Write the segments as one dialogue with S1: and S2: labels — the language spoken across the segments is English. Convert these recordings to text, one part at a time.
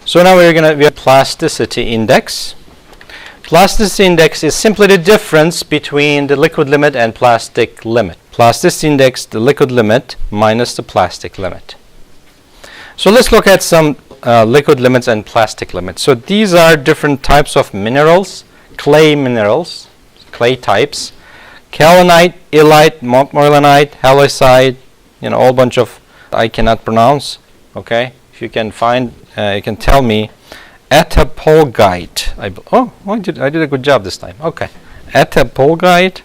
S1: So now we have plasticity index. Plasticity index is simply the difference between the liquid limit and plastic limit. Plasticity index, the liquid limit minus the plastic limit. So let's look at some liquid limits and plastic limits. So these are different types of minerals, clay minerals, clay types. Kaolinite, illite, montmorillonite, halloysite, a whole bunch of I cannot pronounce. Okay, if you can find, you can tell me. Attapulgite. I did a good job this time. Okay, attapulgite.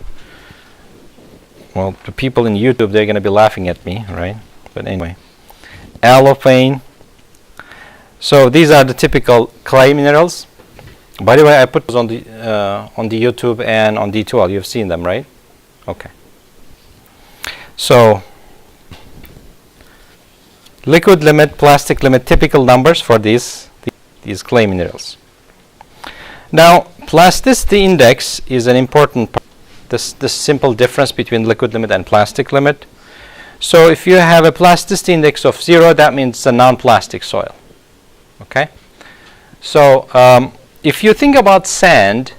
S1: Well, the people in YouTube, they're going to be laughing at me, right? But anyway, allophane. So these are the typical clay minerals. By the way, I put those on the YouTube and on D2L. You've seen them, right? Okay. So liquid limit, plastic limit, typical numbers for these clay minerals. Now, plasticity index is an important part. This simple difference between liquid limit and plastic limit. So if you have a plasticity index of 0, that means it's a non-plastic soil. Okay. So if you think about sand,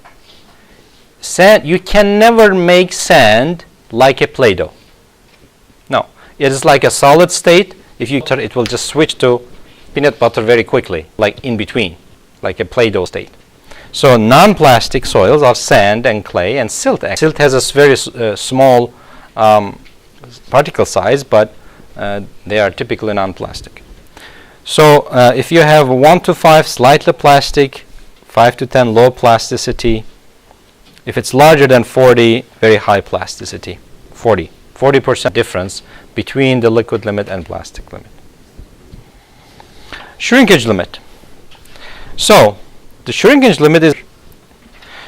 S1: you can never make sand like a Play-Doh. No, it is like a solid state. If you it will just switch to peanut butter very quickly, like in between, like a Play-Doh state. So non-plastic soils are sand and clay and silt. Silt has a very small particle size, but they are typically non-plastic. So if you have 1 to 5 slightly plastic, 5 to 10 low plasticity, if it's larger than 40, very high plasticity, 40% difference between the liquid limit and plastic limit. Shrinkage limit. So the shrinkage limit is,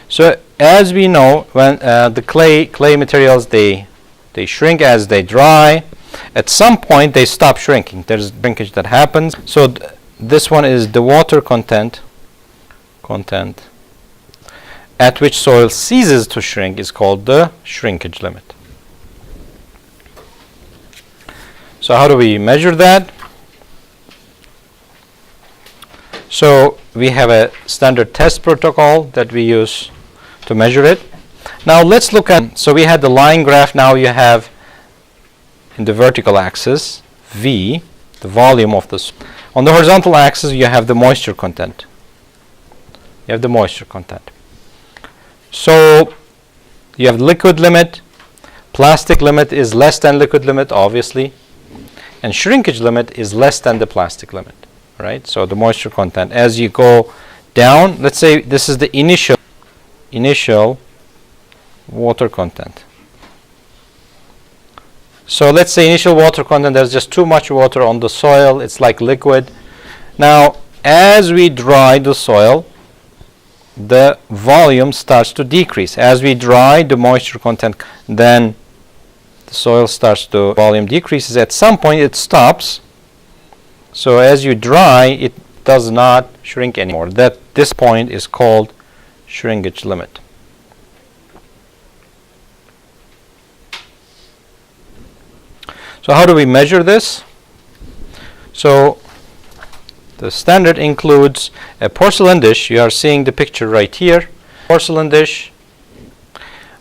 S1: so as we know, when the clay materials, they shrink as they dry. At some point they stop shrinking. There's shrinkage that happens. So this one is the water content at which soil ceases to shrink is called the shrinkage limit. So how do we measure that? So we have a standard test protocol that we use to measure it. Now let's look at, so we had the line graph. Now you have in the vertical axis V, the volume of this. On the horizontal axis you have the moisture content. You have the moisture content. So you have liquid limit, plastic limit is less than liquid limit, obviously, and shrinkage limit is less than the plastic limit. Right? So the moisture content, as you go down, let's say this is the initial water content. So let's say initial water content, there's just too much water on the soil, it's like liquid. Now as we dry the soil, the volume starts to decrease. As we dry the moisture content, then the soil starts to, volume decreases. At some point it stops. So as you dry, it does not shrink anymore. This point is called shrinkage limit. So how do we measure this? So the standard includes a porcelain dish. You are seeing the picture right here. Porcelain dish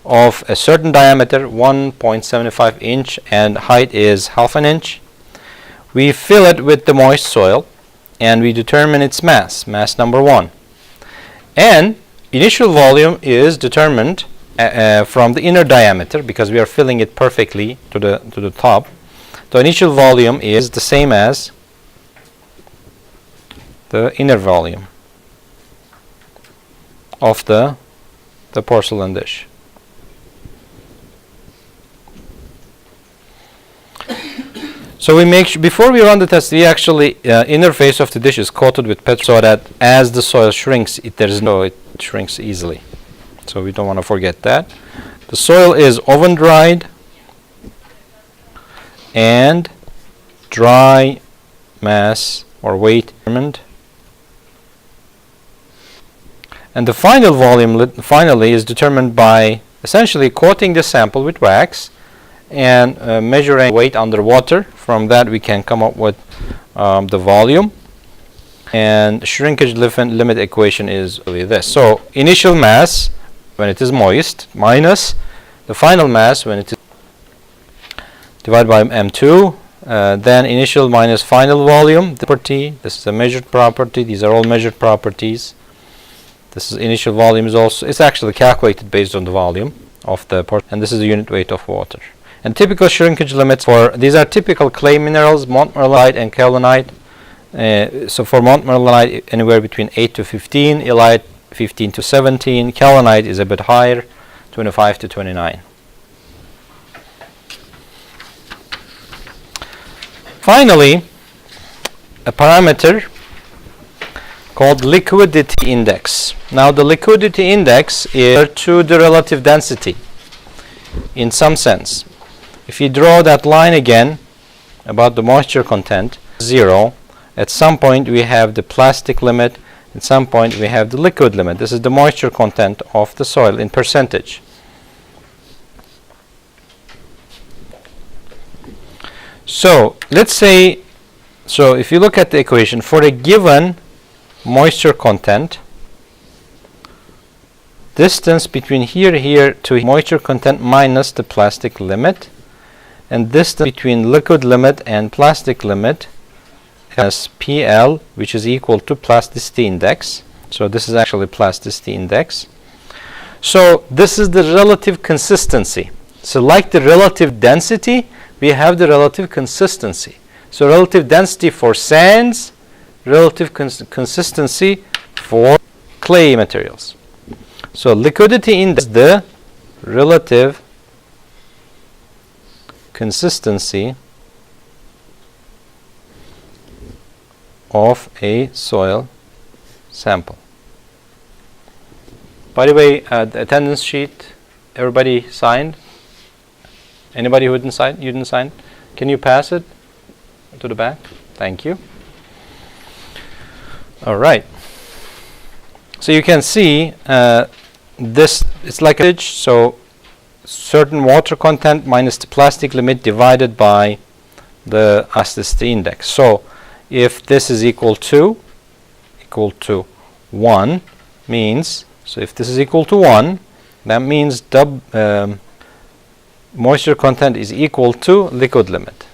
S1: of a certain diameter, 1.75 inch, and height is half an inch. We fill it with the moist soil and we determine its mass number 1. And initial volume is determined from the inner diameter because we are filling it perfectly to the top. The initial volume is the same as the inner volume of the porcelain dish. So we make before we run the test, we actually inner face of the dish is coated with petrol so that as the soil shrinks, it shrinks easily. So we don't want to forget that. The soil is oven dried and dry mass or weight determined. And the final volume finally is determined by essentially coating the sample with wax and measuring weight underwater. From that we can come up with the volume. And shrinkage limit equation is really this. So initial mass when it is moist minus the final mass when it is divided by M2, then initial minus final volume. The property, this is a measured property. These are all measured properties. This is initial volume is also, it's actually calculated based on the volume of the part, and this is the unit weight of water. And typical shrinkage limits for, these are typical clay minerals, montmorillonite and kaolinite. So for montmorillonite, anywhere between 8 to 15, illite 15 to 17, kaolinite is a bit higher, 25 to 29. Finally, a parameter called liquidity index. Now the liquidity index is to the relative density in some sense. If you draw that line again about the moisture content, 0, at some point we have the plastic limit, at some point we have the liquid limit. This is the moisture content of the soil in percentage. So let's say, so if you look at the equation for a given moisture content, distance between here to moisture content minus the plastic limit, and distance between liquid limit and plastic limit as PL, which is equal to plasticity index. So this is actually plasticity index. So this is the relative consistency. So like the relative density, we have the relative consistency. So relative density for sands, relative consistency for clay materials. So liquidity index is the relative consistency of a soil sample. By the way, the attendance sheet, everybody signed? Anybody who didn't sign? You didn't sign? Can you pass it to the back? Thank you. All right. So you can see this, it's like a, so certain water content minus the plastic limit divided by the elasticity index. So if this is equal to 1 means, so if this is equal to 1, that means moisture content is equal to liquid limit.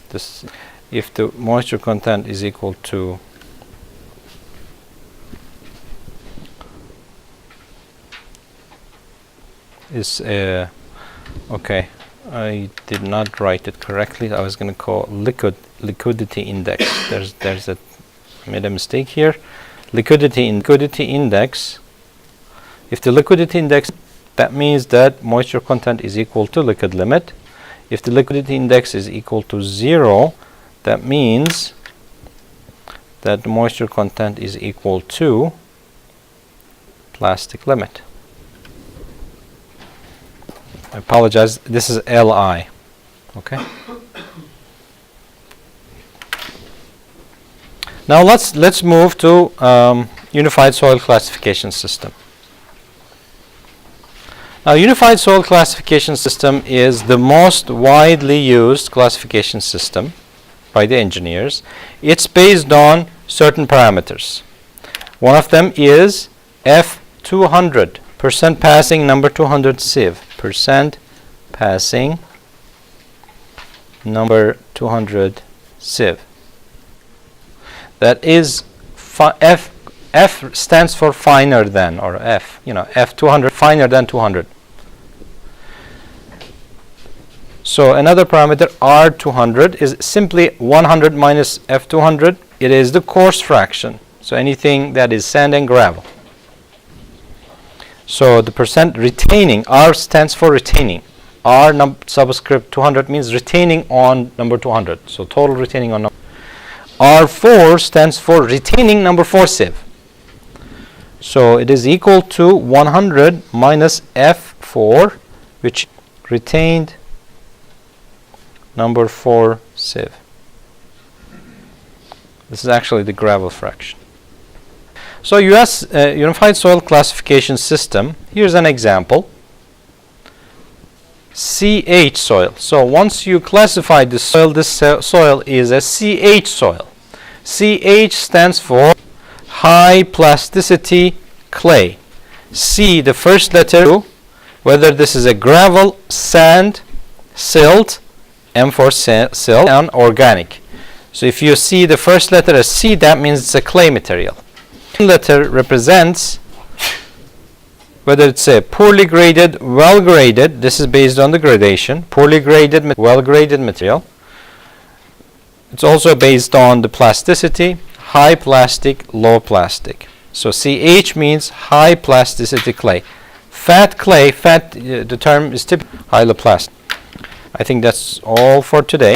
S1: This, if the moisture content is equal to okay, I did not write it correctly. I was going to call liquidity index. I made a mistake here. Liquidity index. If the liquidity index, that means that moisture content is equal to liquid limit. If the liquidity index is equal to 0, that means that the moisture content is equal to plastic limit. I apologize, this is Li. Okay. Now let's move to Unified Soil Classification System. Now, Unified Soil Classification System is the most widely used classification system by the engineers. It's based on certain parameters. One of them is F200, percent passing number 200 sieve, percent passing number 200 sieve. That is F stands for finer than, or F, F200, finer than 200. So another parameter, R200, is simply 100 minus F200. It is the coarse fraction. So anything that is sand and gravel. So the percent retaining, R stands for retaining. R subscript 200 means retaining on number 200. So total retaining on number. R4 stands for retaining number 4 sieve. So it is equal to 100 minus F4, which retained number 4 sieve. This is actually the gravel fraction. So US Unified Soil Classification System, here's an example. CH soil. So once you classify the soil, this soil is a CH soil. CH stands for high plasticity clay. C, the first letter, whether this is a gravel, sand, silt, M for silt, and organic. So if you see the first letter as C, that means it's a clay material. The letter represents whether it's a poorly graded, well graded, this is based on the gradation, poorly graded, well graded material. It's also based on the plasticity, high plastic, low plastic. So CH means high plasticity clay. Fat clay, the term is typically highly plastic. I think that's all for today.